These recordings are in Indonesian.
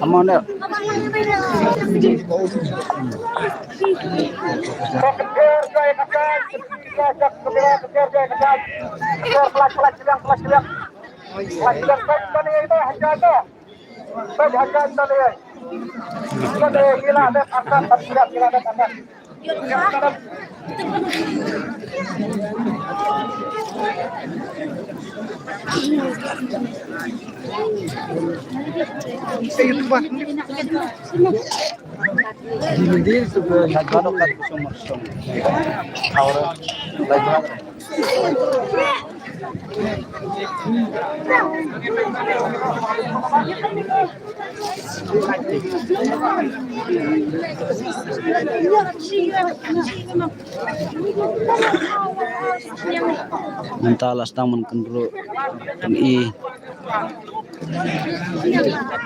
Amanda. Mentalas taman kendro i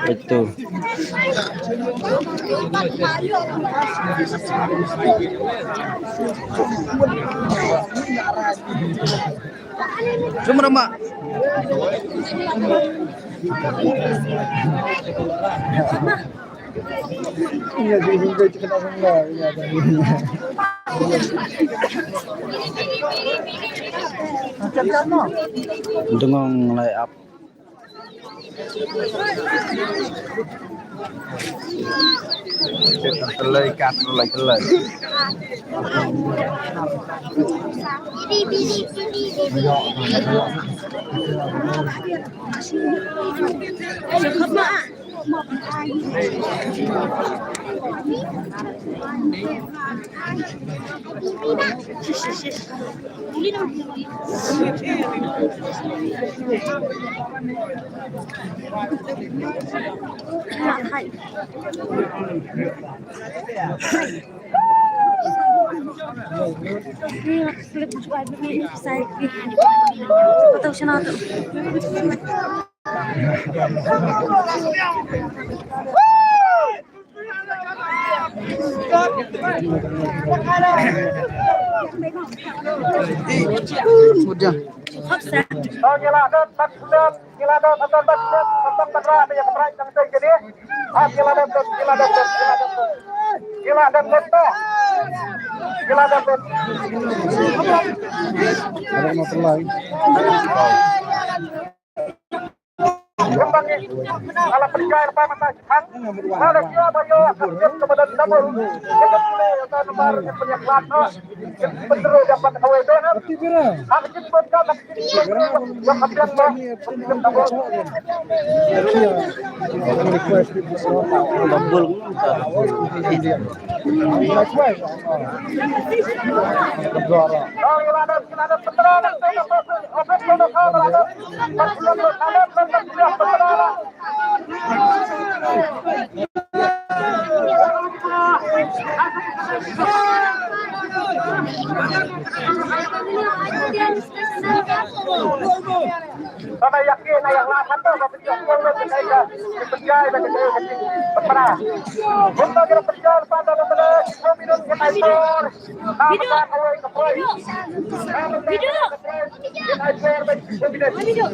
itu cuma mak iya juga kita enggak ya dengong lay up telai kat telai ala percaya apa mata sang ada dia bayo akan kepada double kita boleh atau nomor penyaklat betul dapat hawe dona aku jemput kau tapi yang kepian mah kita double request double Karena yakin yang lahan tuh tapi yang mereka dipercaya dan berperah. Untuk kita percaya pada benar minum kita itu. Video. Video.